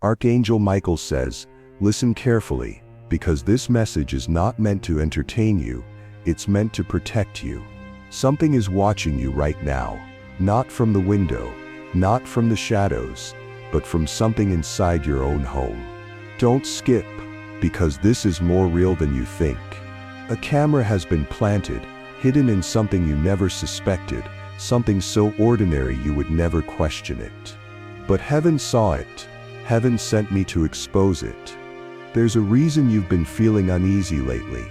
Archangel Michael says, listen carefully, because this message is not meant to entertain you, it's meant to protect you. Something is watching you right now, not from the window, not from the shadows, but from something inside your own home. Don't skip, because this is more real than you think. A camera has been planted, hidden in something you never suspected, something so ordinary you would never question it. But heaven saw it. Heaven sent me to expose it. There's a reason you've been feeling uneasy lately.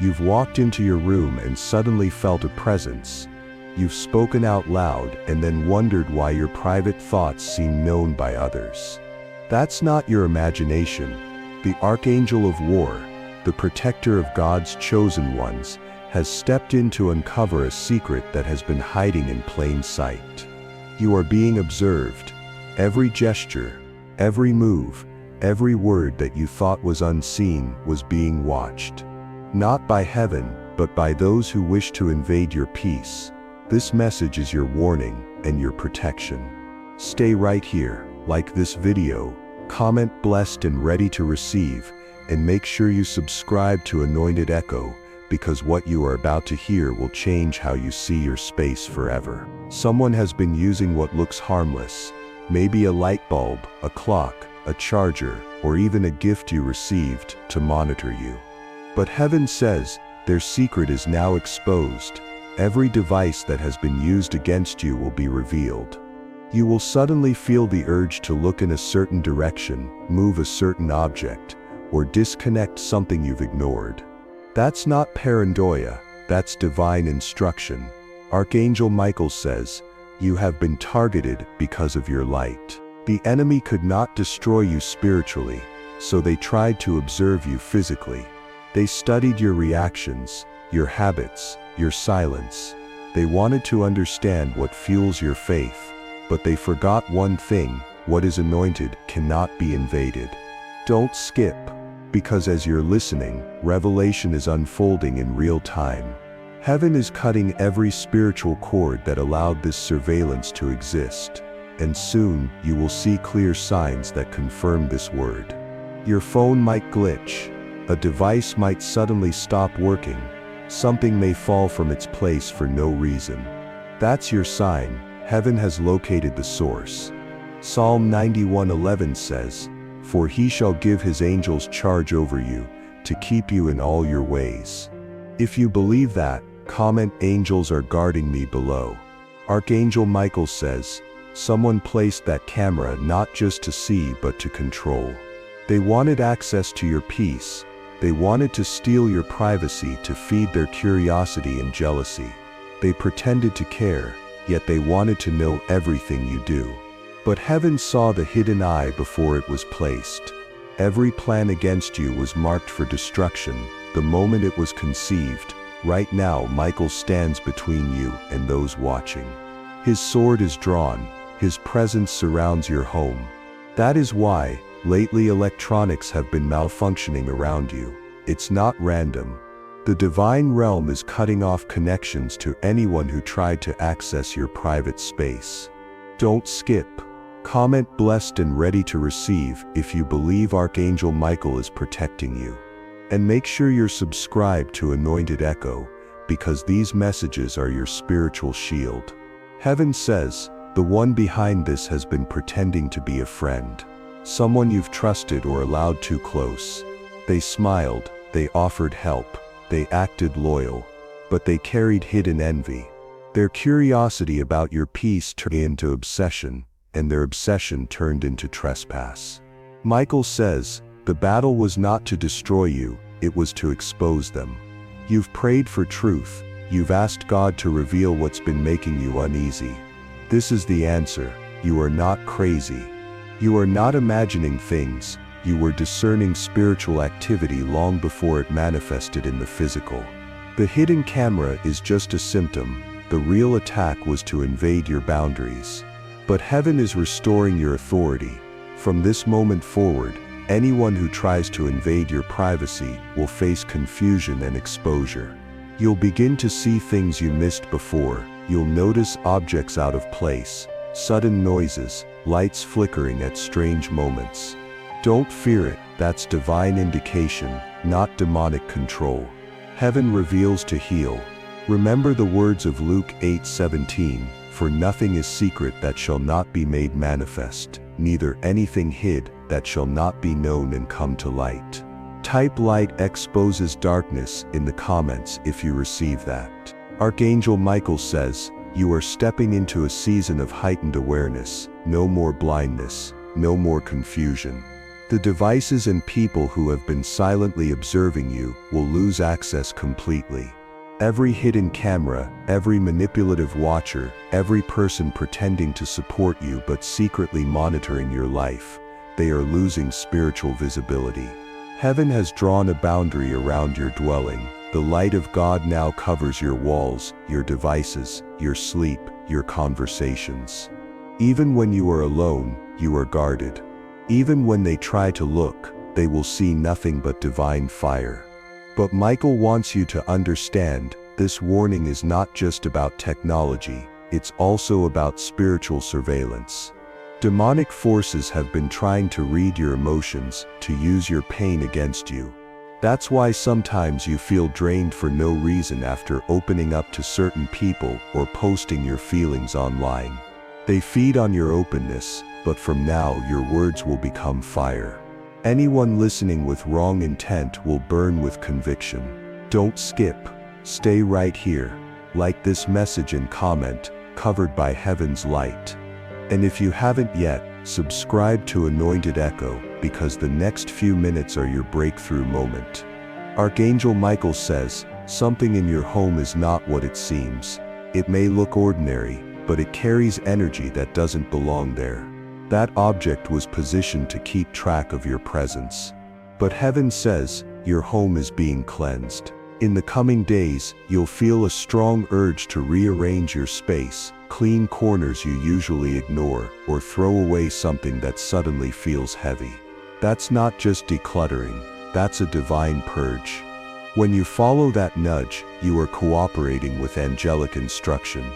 You've walked into your room and suddenly felt a presence. You've spoken out loud and then wondered why your private thoughts seem known by others. That's not your imagination. The Archangel of War, the protector of God's chosen ones, has stepped in to uncover a secret that has been hiding in plain sight. You are being observed. Every gesture, every move, every word that you thought was unseen was being watched. Not by heaven, but by those who wish to invade your peace. This message is your warning and your protection. Stay right here, like this video, comment blessed and ready to receive, and make sure you subscribe to Anointed Echo, because what you are about to hear will change how you see your space forever. Someone has been using what looks harmless, maybe a light bulb, a clock, a charger, or even a gift you received, to monitor you. But heaven says, their secret is now exposed. Every device that has been used against you will be revealed. You will suddenly feel the urge to look in a certain direction, move a certain object, or disconnect something you've ignored. That's not paranoia, that's divine instruction. Archangel Michael says, you have been targeted because of your light. The enemy could not destroy you spiritually, so they tried to observe you physically. They studied your reactions, your habits, your silence. They wanted to understand what fuels your faith, but they forgot one thing: what is anointed cannot be invaded. Don't skip, because as you're listening, revelation is unfolding in real time. Heaven is cutting every spiritual cord that allowed this surveillance to exist, and soon you will see clear signs that confirm this word. Your phone might glitch, a device might suddenly stop working, something may fall from its place for no reason. That's your sign. Heaven has located the source. Psalm 91:11 says, "For he shall give his angels charge over you, to keep you in all your ways." If you believe that, comment "Angels are guarding me" below. Archangel Michael says, someone placed that camera not just to see but to control. They wanted access to your peace. They wanted to steal your privacy to feed their curiosity and jealousy. They pretended to care, yet they wanted to know everything you do. But heaven saw the hidden eye before it was placed. Every plan against you was marked for destruction the moment it was conceived. Right now, Michael stands between you and those watching. His sword is drawn. His presence surrounds your home. That is why, lately, electronics have been malfunctioning around you. It's not random. The divine realm is cutting off connections to anyone who tried to access your private space. Don't skip. Comment "blessed and ready to receive" if you believe Archangel Michael is protecting you. And make sure you're subscribed to Anointed Echo, because these messages are your spiritual shield. Heaven says, the one behind this has been pretending to be a friend. Someone you've trusted or allowed too close. They smiled, they offered help, they acted loyal, but they carried hidden envy. Their curiosity about your peace turned into obsession, and their obsession turned into trespass. Michael says, the battle was not to destroy you, it was to expose them. You've prayed for truth, you've asked God to reveal what's been making you uneasy. This is the answer: you are not crazy. You are not imagining things, you were discerning spiritual activity long before it manifested in the physical. The hidden camera is just a symptom. The real attack was to invade your boundaries. But heaven is restoring your authority. From this moment forward, anyone who tries to invade your privacy will face confusion and exposure. You'll begin to see things you missed before. You'll notice objects out of place, sudden noises, lights flickering at strange moments. Don't fear it, that's divine indication, not demonic control. Heaven reveals to heal. Remember the words of Luke 8:17, for nothing is secret that shall not be made manifest, neither anything hid that shall not be known and come to light. Type light exposes darkness in the comments if you receive that. Archangel Michael says, you are stepping into a season of heightened awareness, no more blindness, no more confusion. The devices and people who have been silently observing you will lose access completely. Every hidden camera, every manipulative watcher, every person pretending to support you but secretly monitoring your life, they are losing spiritual visibility. Heaven has drawn a boundary around your dwelling. The light of God now covers your walls, your devices, your sleep, your conversations. Even when you are alone, you are guarded. Even when they try to look, they will see nothing but divine fire. But Michael wants you to understand, this warning is not just about technology, it's also about spiritual surveillance. Demonic forces have been trying to read your emotions, to use your pain against you. That's why sometimes you feel drained for no reason after opening up to certain people or posting your feelings online. They feed on your openness, but from now your words will become fire. Anyone listening with wrong intent will burn with conviction. Don't skip. Stay right here. Like this message and comment, covered by heaven's light. And if you haven't yet, subscribe to Anointed Echo, because the next few minutes are your breakthrough moment. Archangel Michael says, something in your home is not what it seems. It may look ordinary, but it carries energy that doesn't belong there. That object was positioned to keep track of your presence. But heaven says, your home is being cleansed. In the coming days, you'll feel a strong urge to rearrange your space, clean corners you usually ignore, or throw away something that suddenly feels heavy. That's not just decluttering, that's a divine purge. When you follow that nudge, you are cooperating with angelic instruction.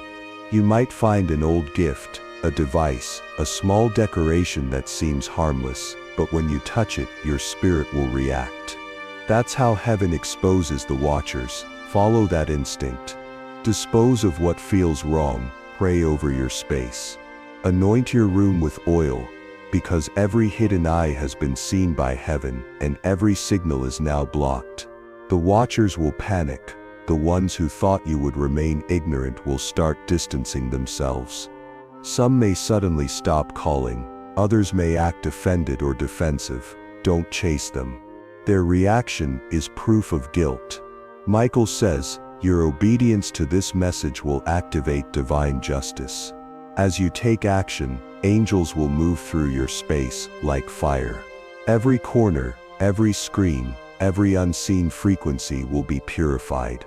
You might find an old gift, a device, a small decoration that seems harmless, but when you touch it, your spirit will react. That's how heaven exposes the watchers. Follow that instinct. Dispose of what feels wrong. Pray over your space. Anoint your room with oil, because every hidden eye has been seen by heaven, and every signal is now blocked. The watchers will panic. The ones who thought you would remain ignorant will start distancing themselves. Some may suddenly stop calling. Others may act offended or defensive. Don't chase them. Their reaction is proof of guilt. Michael says, your obedience to this message will activate divine justice. As you take action, angels will move through your space like fire. Every corner, every screen, every unseen frequency will be purified.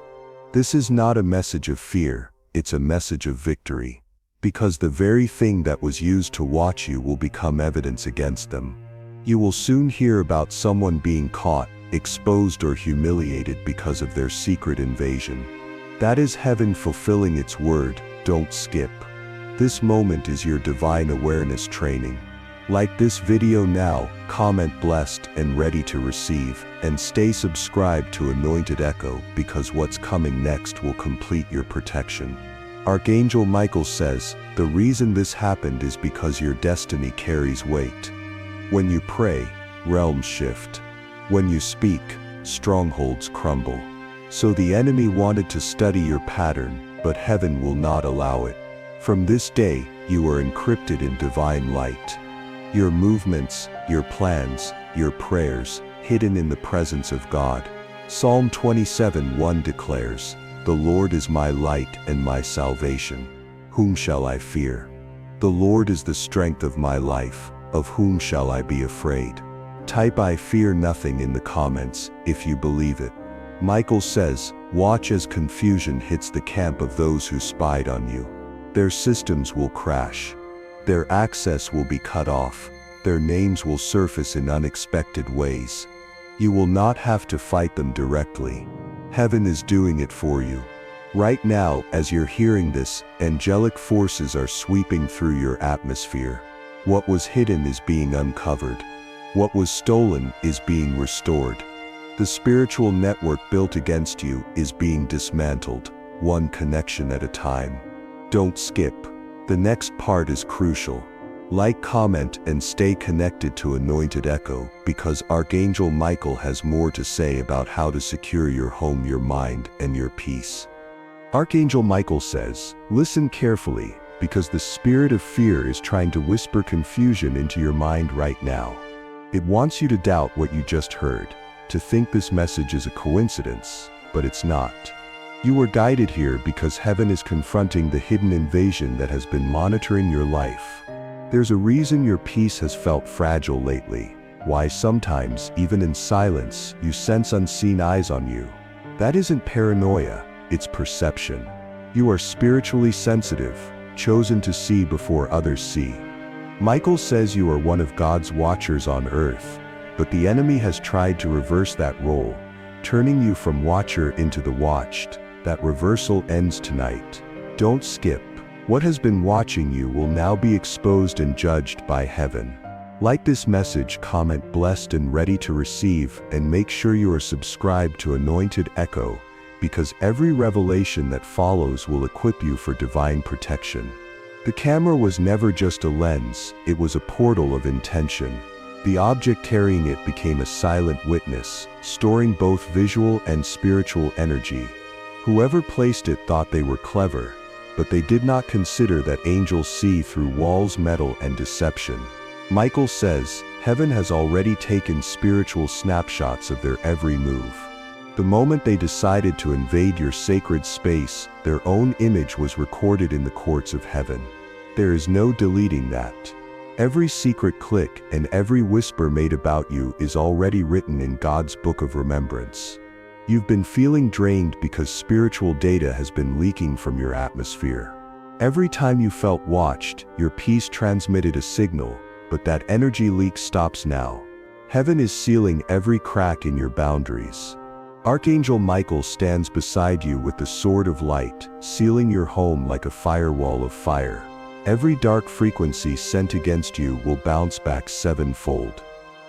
This is not a message of fear, it's a message of victory. Because the very thing that was used to watch you will become evidence against them. You will soon hear about someone being caught, exposed or humiliated because of their secret invasion. That is heaven fulfilling its word, don't skip. This moment is your divine awareness training. Like this video now, comment blessed and ready to receive, and stay subscribed to Anointed Echo, because what's coming next will complete your protection. Archangel Michael says, the reason this happened is because your destiny carries weight. When you pray, realms shift. When you speak, strongholds crumble. So the enemy wanted to study your pattern, but heaven will not allow it. From this day, you are encrypted in divine light. Your movements, your plans, your prayers, hidden in the presence of God. Psalm 27:1 declares, the Lord is my light and my salvation. Whom shall I fear? The Lord is the strength of my life. Of whom shall I be afraid? Type I fear nothing in the comments, if you believe it. Michael says, watch as confusion hits the camp of those who spied on you. Their systems will crash. Their access will be cut off. Their names will surface in unexpected ways. You will not have to fight them directly. Heaven is doing it for you. Right now, as you're hearing this, angelic forces are sweeping through your atmosphere. What was hidden is being uncovered. What was stolen is being restored. The spiritual network built against you is being dismantled, one connection at a time. Don't skip. The next part is crucial. Like, comment, and stay connected to Anointed Echo, because Archangel Michael has more to say about how to secure your home, your mind, and your peace. Archangel Michael says, listen carefully, because the spirit of fear is trying to whisper confusion into your mind right now. It wants you to doubt what you just heard, to think this message is a coincidence, but it's not. You were guided here because heaven is confronting the hidden invasion that has been monitoring your life. There's a reason your peace has felt fragile lately, why sometimes, even in silence, you sense unseen eyes on you. That isn't paranoia, it's perception. You are spiritually sensitive, chosen to see before others see. Michael says you are one of God's watchers on earth, but the enemy has tried to reverse that role, turning you from watcher into the watched. That reversal ends tonight. Don't skip. What has been watching you will now be exposed and judged by heaven. Like this message, comment blessed and ready to receive, and make sure you are subscribed to Anointed Echo, because every revelation that follows will equip you for divine protection. The camera was never just a lens, it was a portal of intention. The object carrying it became a silent witness, storing both visual and spiritual energy. Whoever placed it thought they were clever, but they did not consider that angels see through walls, metal, and deception. Michael says, heaven has already taken spiritual snapshots of their every move. The moment they decided to invade your sacred space, their own image was recorded in the courts of heaven. There is no deleting that. Every secret click and every whisper made about you is already written in God's book of remembrance. You've been feeling drained because spiritual data has been leaking from your atmosphere. Every time you felt watched, your peace transmitted a signal, but that energy leak stops now. Heaven is sealing every crack in your boundaries. Archangel Michael stands beside you with the sword of light, sealing your home like a firewall of fire. Every dark frequency sent against you will bounce back sevenfold.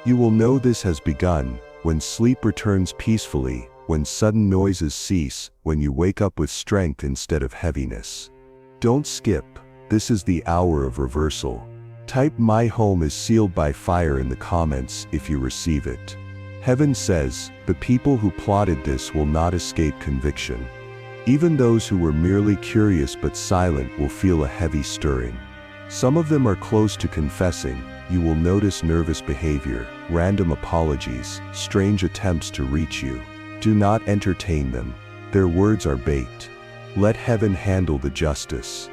You will know this has begun when sleep returns peacefully, when sudden noises cease, when you wake up with strength instead of heaviness. Don't skip. This is the hour of reversal. Type "My home is sealed by fire" in the comments if you receive it. Heaven says, the people who plotted this will not escape conviction. Even those who were merely curious but silent will feel a heavy stirring. Some of them are close to confessing. You will notice nervous behavior, random apologies, strange attempts to reach you. Do not entertain them. Their words are bait. Let heaven handle the justice.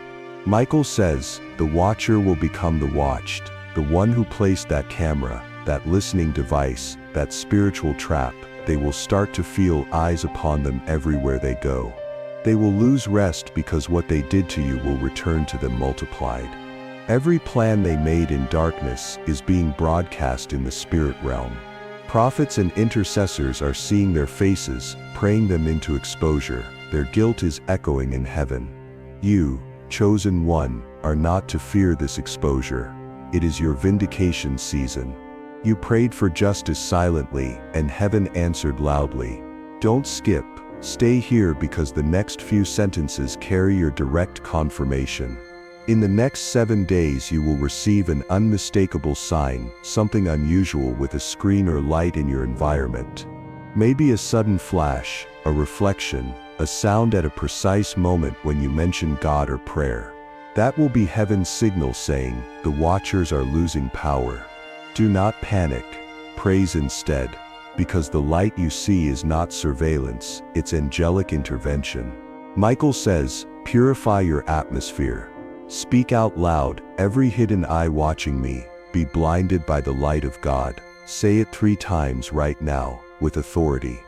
Michael says, the watcher will become the watched, the one who placed that camera, that listening device, that spiritual trap. They will start to feel eyes upon them everywhere they go. They will lose rest because what they did to you will return to them multiplied. Every plan they made in darkness is being broadcast in the spirit realm. Prophets and intercessors are seeing their faces, praying them into exposure. Their guilt is echoing in heaven. You, chosen one, are not to fear this exposure. It is your vindication season. You prayed for justice silently, and heaven answered loudly. Don't skip. Stay here because the next few sentences carry your direct confirmation. In the next 7 days you will receive an unmistakable sign, something unusual with a screen or light in your environment. Maybe a sudden flash, a reflection, a sound at a precise moment when you mention God or prayer. That will be heaven's signal saying, the watchers are losing power. Do not panic. Praise instead. Because the light you see is not surveillance, it's angelic intervention. Michael says, purify your atmosphere. Speak out loud, every hidden eye watching me, be blinded by the light of God. Say it 3 times right now, with authority.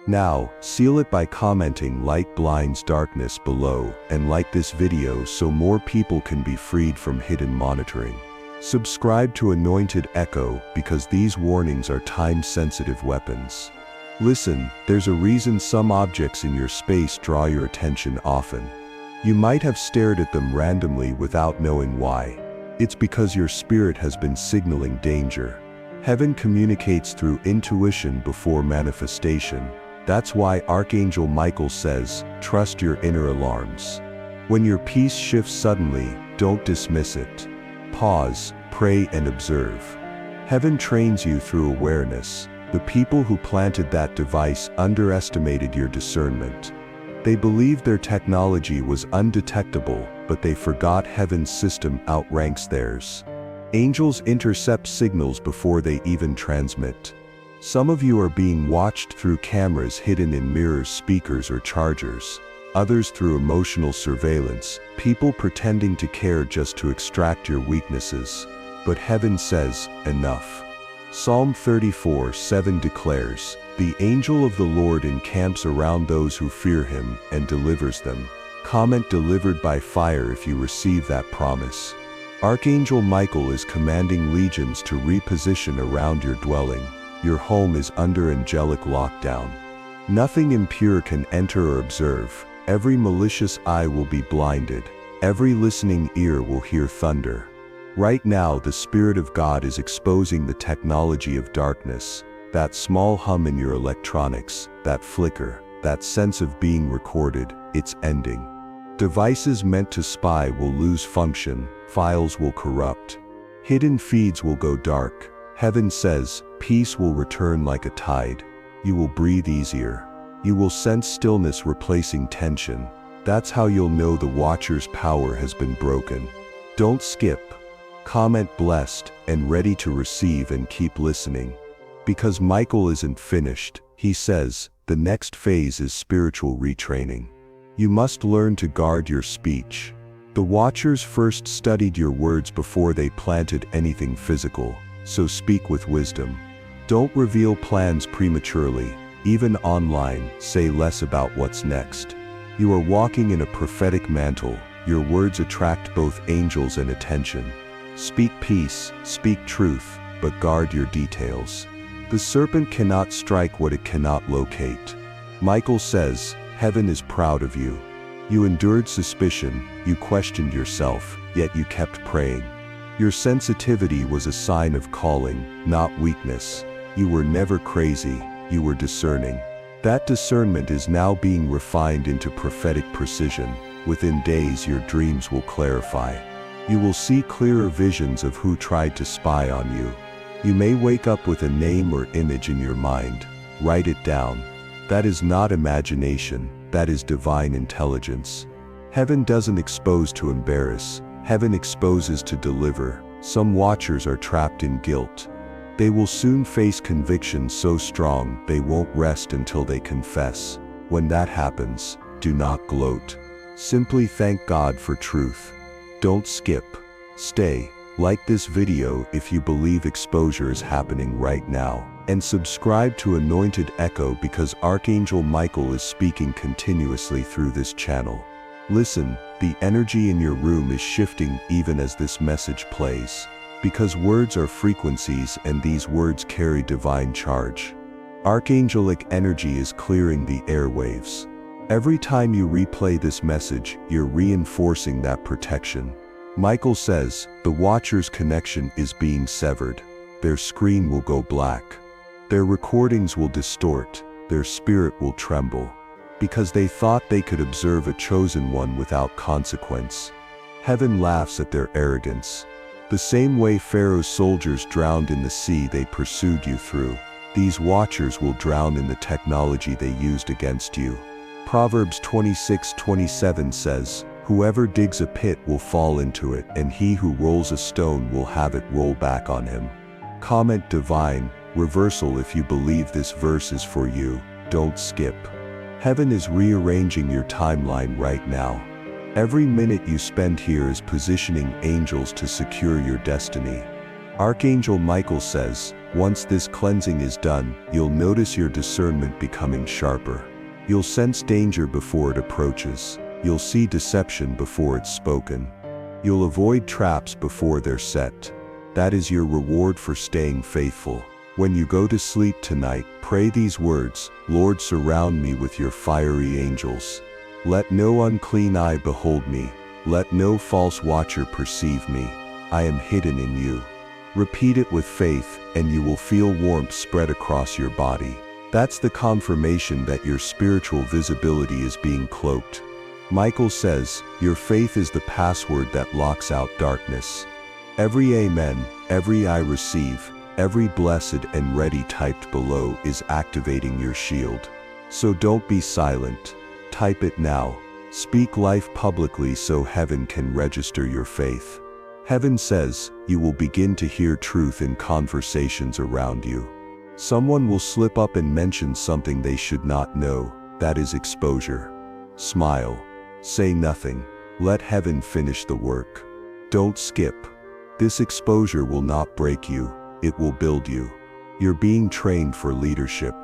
Now, seal it by commenting "Light blinds darkness" below, and like this video so more people can be freed from hidden monitoring. Subscribe to Anointed Echo because these warnings are time-sensitive weapons. Listen, there's a reason some objects in your space draw your attention often. You might have stared at them randomly without knowing why. It's because your spirit has been signaling danger. Heaven communicates through intuition before manifestation. That's why Archangel Michael says, trust your inner alarms. When your peace shifts suddenly, don't dismiss it. Pause, pray and observe. Heaven trains you through awareness. The people who planted that device underestimated your discernment. They believed their technology was undetectable, but they forgot heaven's system outranks theirs. Angels intercept signals before they even transmit. Some of you are being watched through cameras hidden in mirrors, speakers, or chargers. Others through emotional surveillance, people pretending to care just to extract your weaknesses. But heaven says, enough. Psalm 34:7 declares, "The angel of the Lord encamps around those who fear him and delivers them." Comment delivered by fire if you receive that promise. Archangel Michael is commanding legions to reposition around your dwelling. Your home is under angelic lockdown. Nothing impure can enter or observe. Every malicious eye will be blinded. Every listening ear will hear thunder. Right now, the Spirit of God is exposing the technology of darkness. That small hum in your electronics, that flicker, that sense of being recorded, it's ending. Devices meant to spy will lose function, files will corrupt, hidden feeds will go dark. Heaven says, peace will return like a tide. You will breathe easier. You will sense stillness replacing tension. That's how you'll know the Watcher's power has been broken. Don't skip. Comment blessed and ready to receive and keep listening. Because Michael isn't finished, he says, the next phase is spiritual retraining. You must learn to guard your speech. The Watchers first studied your words before they planted anything physical, so speak with wisdom. Don't reveal plans prematurely. Even online, say less about what's next. You are walking in a prophetic mantle. Your words attract both angels and attention. Speak peace, speak truth, but guard your details. The serpent cannot strike what it cannot locate. Michael says, heaven is proud of you. You endured suspicion, you questioned yourself, yet you kept praying. Your sensitivity was a sign of calling, not weakness. You were never crazy, you were discerning. That discernment is now being refined into prophetic precision. Within days your dreams will clarify. You will see clearer visions of who tried to spy on you. You may wake up with a name or image in your mind. Write it down. That is not imagination, that is divine intelligence. Heaven doesn't expose to embarrass, heaven exposes to deliver. Some watchers are trapped in guilt. They will soon face conviction so strong they won't rest until they confess. When that happens, do not gloat. Simply thank God for truth. Don't skip. Stay. Like this video if you believe exposure is happening right now. And subscribe to Anointed Echo because Archangel Michael is speaking continuously through this channel. Listen, the energy in your room is shifting even as this message plays. Because words are frequencies and these words carry divine charge. Archangelic energy is clearing the airwaves. Every time you replay this message, you're reinforcing that protection. Michael says, the Watcher's connection is being severed. Their screen will go black. Their recordings will distort. Their spirit will tremble. Because they thought they could observe a chosen one without consequence. Heaven laughs at their arrogance. The same way Pharaoh's soldiers drowned in the sea they pursued you through, these Watchers will drown in the technology they used against you. Proverbs 26:27 says, whoever digs a pit will fall into it, and he who rolls a stone will have it roll back on him. Comment divine, reversal if you believe this verse is for you. Don't skip. Heaven is rearranging your timeline right now. Every minute you spend here is positioning angels to secure your destiny. Archangel Michael says, once this cleansing is done, you'll notice your discernment becoming sharper. You'll sense danger before it approaches. You'll see deception before it's spoken. You'll avoid traps before they're set. That is your reward for staying faithful. When you go to sleep tonight, pray these words, Lord, surround me with your fiery angels. Let no unclean eye behold me. Let no false watcher perceive me. I am hidden in you. Repeat it with faith, and you will feel warmth spread across your body. That's the confirmation that your spiritual visibility is being cloaked. Michael says, your faith is the password that locks out darkness. Every amen, every I receive, every blessed and ready typed below is activating your shield. So don't be silent. Type it now. Speak life publicly so heaven can register your faith. Heaven says, you will begin to hear truth in conversations around you. Someone will slip up and mention something they should not know. That is exposure. Smile. Say nothing. Let heaven finish the work. Don't skip. This exposure will not break you, it will build you. You're being trained for leadership.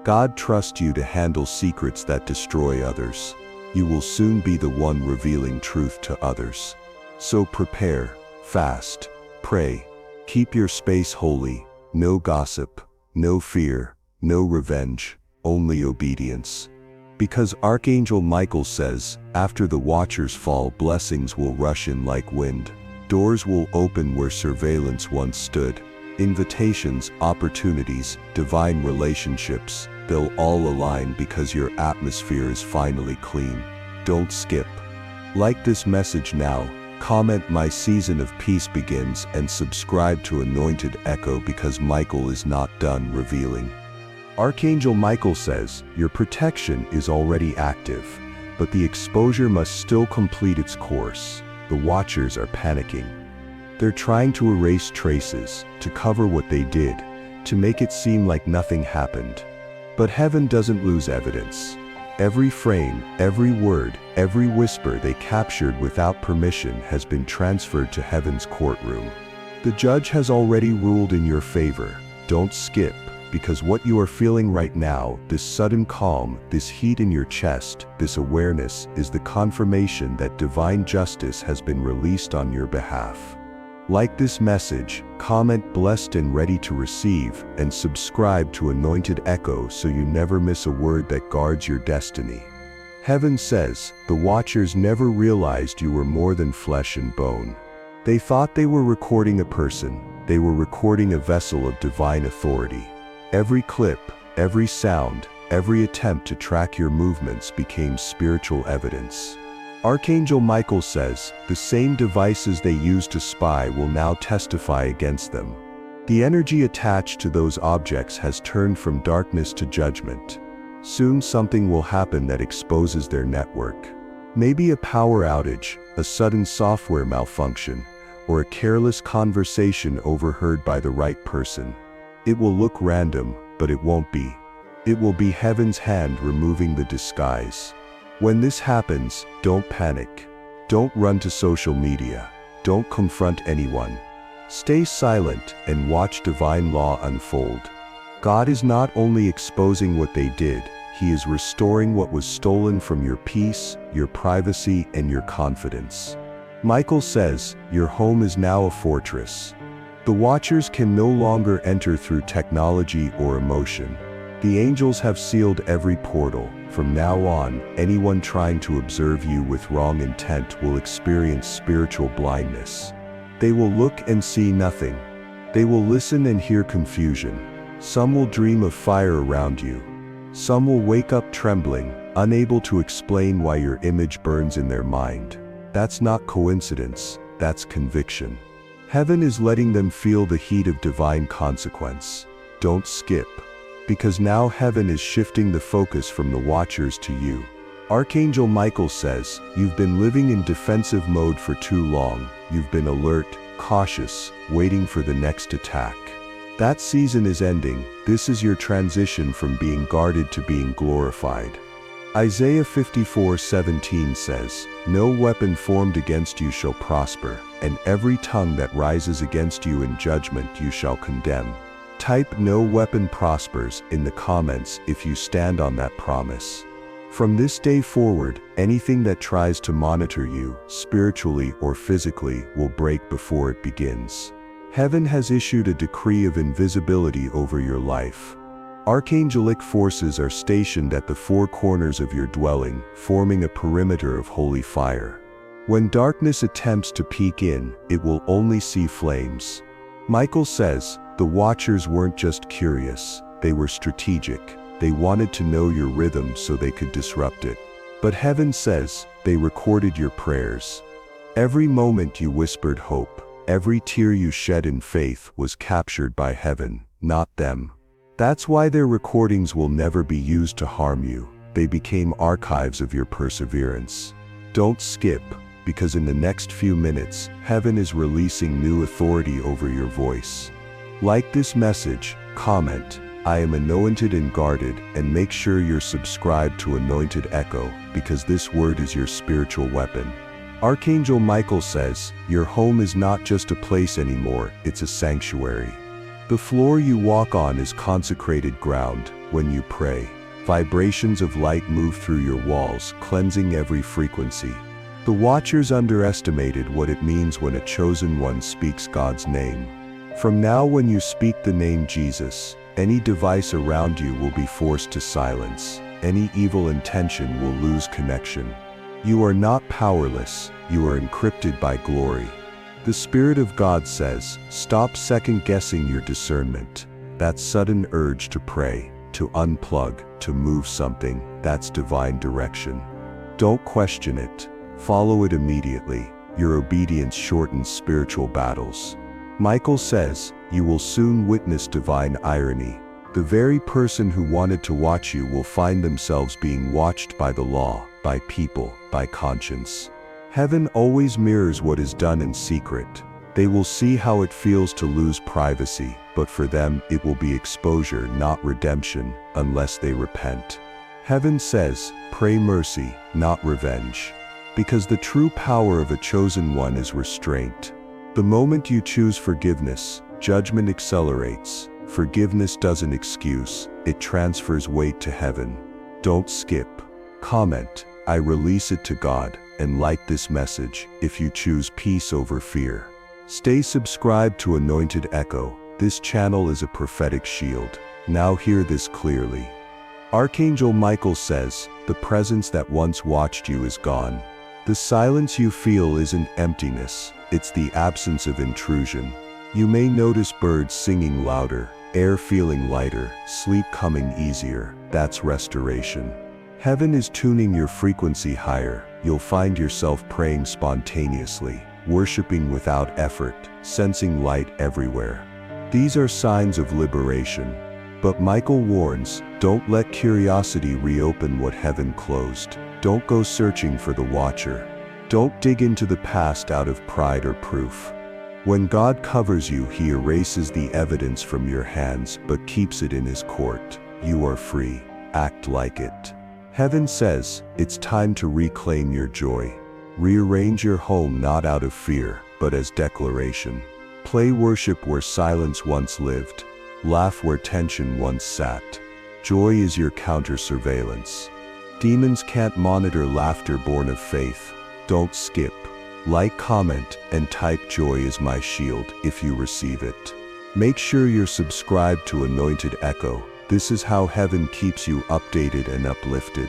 God trusts you to handle secrets that destroy others. You will soon be the one revealing truth to others. So prepare, fast, pray. Keep your space holy. No gossip, no fear, no revenge, only obedience. Because Archangel Michael says, after the watchers fall, blessings will rush in like wind. Doors will open where surveillance once stood. Invitations, opportunities, divine relationships, they'll all align because your atmosphere is finally clean. Don't skip. Like this message now, comment my season of peace begins, and subscribe to Anointed Echo because Michael is not done revealing. Archangel Michael says, your protection is already active, but the exposure must still complete its course. The watchers are panicking. They're trying to erase traces, to cover what they did, to make it seem like nothing happened. But heaven doesn't lose evidence. Every frame, every word, every whisper they captured without permission has been transferred to heaven's courtroom. The judge has already ruled in your favor. Don't skip. Because what you are feeling right now, this sudden calm, this heat in your chest, this awareness, is the confirmation that divine justice has been released on your behalf. Like this message, comment blessed and ready to receive, and subscribe to Anointed Echo so you never miss a word that guards your destiny. Heaven says, the watchers never realized you were more than flesh and bone. They thought they were recording a person. They were recording a vessel of divine authority. Every clip, every sound, every attempt to track your movements became spiritual evidence. Archangel Michael says, the same devices they used to spy will now testify against them. The energy attached to those objects has turned from darkness to judgment. Soon something will happen that exposes their network. Maybe a power outage, a sudden software malfunction, or a careless conversation overheard by the right person. It will look random, but it won't be. It will be heaven's hand removing the disguise. When this happens, don't panic. Don't run to social media. Don't confront anyone. Stay silent and watch divine law unfold. God is not only exposing what they did, He is restoring what was stolen from your peace, your privacy, and your confidence. Michael says, your home is now a fortress. The watchers can no longer enter through technology or emotion. The angels have sealed every portal. From now on, anyone trying to observe you with wrong intent will experience spiritual blindness. They will look and see nothing. They will listen and hear confusion. Some will dream of fire around you. Some will wake up trembling, unable to explain why your image burns in their mind. That's not coincidence, that's conviction. Heaven is letting them feel the heat of divine consequence. Don't skip. Because now heaven is shifting the focus from the watchers to you. Archangel Michael says, you've been living in defensive mode for too long. You've been alert, cautious, waiting for the next attack. That season is ending. This is your transition from being guarded to being glorified. Isaiah 54:17 says, no weapon formed against you shall prosper, and every tongue that rises against you in judgment you shall condemn. Type no weapon prospers in the comments if you stand on that promise. From this day forward, anything that tries to monitor you, spiritually or physically, will break before it begins. Heaven has issued a decree of invisibility over your life. Archangelic forces are stationed at the four corners of your dwelling, forming a perimeter of holy fire. When darkness attempts to peek in, it will only see flames. Michael says, the watchers weren't just curious, they were strategic. They wanted to know your rhythm so they could disrupt it. But heaven says, they recorded your prayers. Every moment you whispered hope, every tear you shed in faith was captured by heaven, not them. That's why their recordings will never be used to harm you. They became archives of your perseverance. Don't skip, because in the next few minutes, heaven is releasing new authority over your voice. Like this message, comment, I am anointed and guarded, and make sure you're subscribed to Anointed Echo, because this word is your spiritual weapon. Archangel Michael says, your home is not just a place anymore, it's a sanctuary. The floor you walk on is consecrated ground. When you pray, vibrations of light move through your walls, cleansing every frequency. The watchers underestimated what it means when a chosen one speaks God's name. From now, when you speak the name Jesus, any device around you will be forced to silence. Any evil intention will lose connection. You are not powerless, you are encrypted by glory. The Spirit of God says, stop second-guessing your discernment. That sudden urge to pray, to unplug, to move something, that's divine direction. Don't question it. Follow it immediately. Your obedience shortens spiritual battles. Michael says, you will soon witness divine irony. The very person who wanted to watch you will find themselves being watched by the law, by people, by conscience. Heaven always mirrors what is done in secret. They will see how it feels to lose privacy, but for them it will be exposure, not redemption, unless they repent. Heaven says, pray mercy, not revenge. Because the true power of a chosen one is restraint. The moment you choose forgiveness, judgment accelerates. Forgiveness doesn't excuse, it transfers weight to heaven. Don't skip. Comment, I release it to God, and like this message, if you choose peace over fear. Stay subscribed to Anointed Echo. This channel is a prophetic shield. Now hear this clearly. Archangel Michael says, the presence that once watched you is gone. The silence you feel isn't emptiness, it's the absence of intrusion. You may notice birds singing louder, air feeling lighter, sleep coming easier. That's restoration. Heaven is tuning your frequency higher. You'll find yourself praying spontaneously, worshiping without effort, sensing light everywhere. These are signs of liberation. But Michael warns, don't let curiosity reopen what heaven closed. Don't go searching for the watcher. Don't dig into the past out of pride or proof. When God covers you, He erases the evidence from your hands but keeps it in His court. You are free. Act like it. Heaven says, it's time to reclaim your joy. Rearrange your home not out of fear, but as declaration. Play worship where silence once lived. Laugh where tension once sat. Joy is your counter-surveillance. Demons can't monitor laughter born of faith. Don't skip. Like, comment, and type joy is my shield if you receive it. Make sure you're subscribed to Anointed Echo. This is how heaven keeps you updated and uplifted.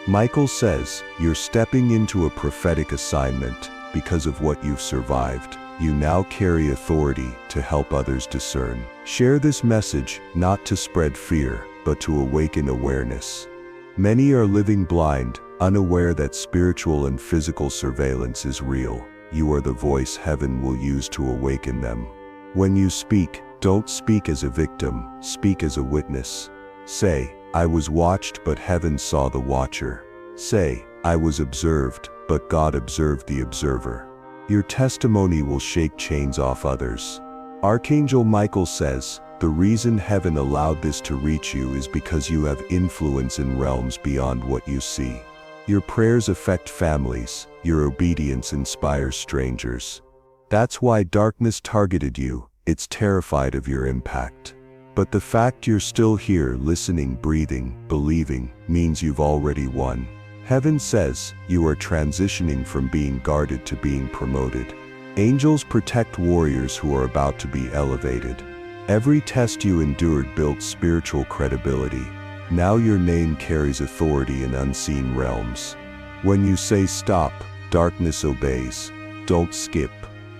Michael says, you're stepping into a prophetic assignment. Because of what you've survived, you now carry authority to help others discern. Share this message, not to spread fear, but to awaken awareness. Many are living blind, unaware that spiritual and physical surveillance is real. You are the voice heaven will use to awaken them. When you speak, don't speak as a victim, speak as a witness. Say, I was watched but heaven saw the watcher. Say, I was observed, but God observed the observer. Your testimony will shake chains off others. Archangel Michael says, the reason heaven allowed this to reach you is because you have influence in realms beyond what you see. Your prayers affect families, your obedience inspires strangers. That's why darkness targeted you, it's terrified of your impact. But the fact you're still here, listening, breathing, believing, means you've already won. Heaven says, you are transitioning from being guarded to being promoted. Angels protect warriors who are about to be elevated. Every test you endured built spiritual credibility. Now your name carries authority in unseen realms. When you say stop, darkness obeys. Don't skip.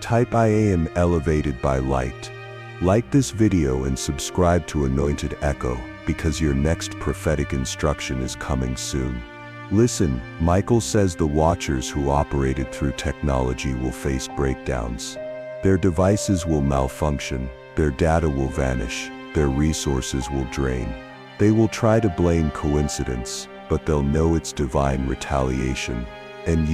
Type I am elevated by light. Like this video and subscribe to Anointed Echo, because your next prophetic instruction is coming soon. Listen, Michael says the watchers who operated through technology will face breakdowns. Their devices will malfunction, their data will vanish, their resources will drain. They will try to blame coincidence, but they'll know it's divine retaliation. And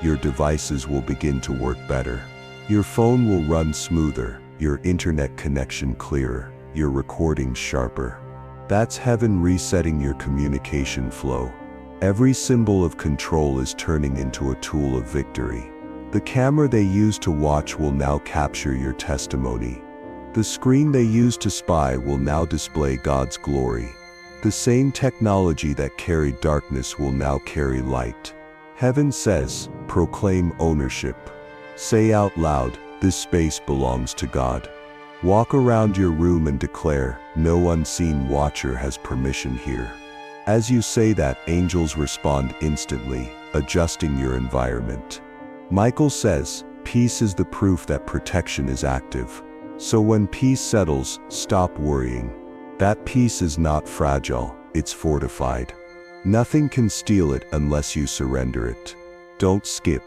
your devices will begin to work better. Your phone will run smoother, your internet connection clearer, your recording sharper. That's heaven resetting your communication flow. Every symbol of control is turning into a tool of victory. The camera they use to watch will now capture your testimony. The screen they use to spy will now display God's glory. The same technology that carried darkness will now carry light. Heaven says, proclaim ownership. Say out loud, this space belongs to God. Walk around your room and declare, no unseen watcher has permission here. As you say that, angels respond instantly, adjusting your environment. Michael says, peace is the proof that protection is active. So when peace settles, stop worrying. That peace is not fragile, it's fortified. Nothing can steal it unless you surrender it. Don't skip.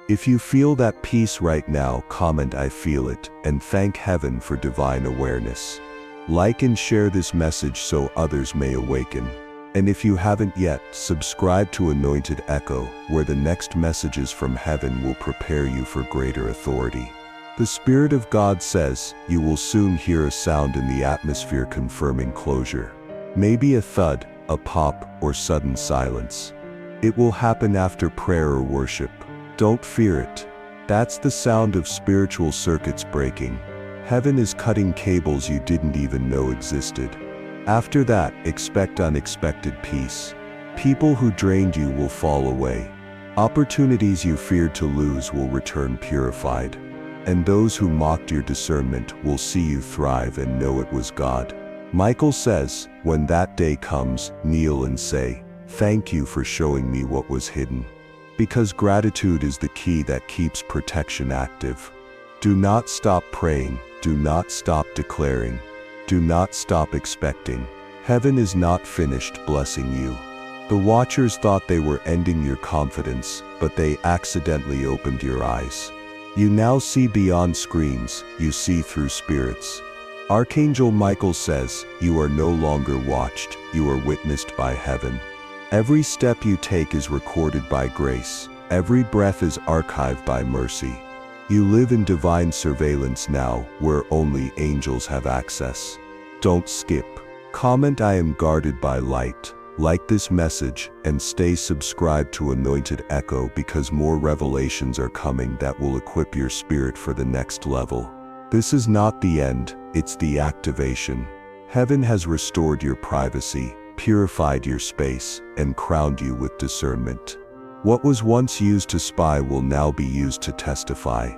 If you feel that peace right now, comment I feel it, and thank heaven for divine awareness. Like and share this message so others may awaken. And if you haven't yet, subscribe to Anointed Echo, where the next messages from heaven will prepare you for greater authority. The Spirit of God says, you will soon hear a sound in the atmosphere confirming closure. Maybe a thud, a pop, or sudden silence. It will happen after prayer or worship. Don't fear it. That's the sound of spiritual circuits breaking. Heaven is cutting cables you didn't even know existed. After that, expect unexpected peace. People who drained you will fall away. Opportunities you feared to lose will return purified. And those who mocked your discernment will see you thrive and know it was God. Michael says, when that day comes, kneel and say, thank you for showing me what was hidden. Because gratitude is the key that keeps protection active. Do not stop praying, do not stop declaring, do not stop expecting. Heaven is not finished blessing you. The watchers thought they were ending your confidence, but they accidentally opened your eyes. You now see beyond screens, you see through spirits. Archangel Michael says, you are no longer watched, you are witnessed by heaven. Every step you take is recorded by grace. Every breath is archived by mercy. You live in divine surveillance now, where only angels have access. Don't skip. Comment I am guarded by light. Like this message, and stay subscribed to Anointed Echo because more revelations are coming that will equip your spirit for the next level. This is not the end, it's the activation. Heaven has restored your privacy, purified your space, and crowned you with discernment. What was once used to spy will now be used to testify.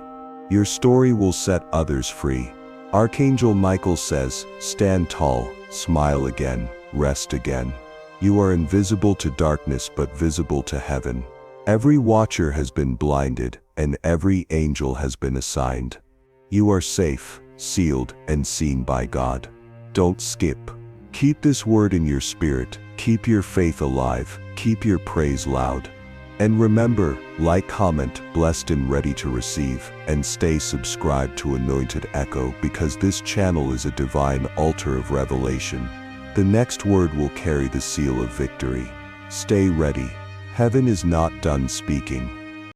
Your story will set others free. Archangel Michael says, stand tall, smile again, rest again. You are invisible to darkness but visible to heaven. Every watcher has been blinded, and every angel has been assigned. You are safe, sealed, and seen by God. Don't skip. Keep this word in your spirit, keep your faith alive, keep your praise loud. And remember, like, comment, blessed and ready to receive, and stay subscribed to Anointed Echo because this channel is a divine altar of revelation. The next word will carry the seal of victory. Stay ready. Heaven is not done speaking.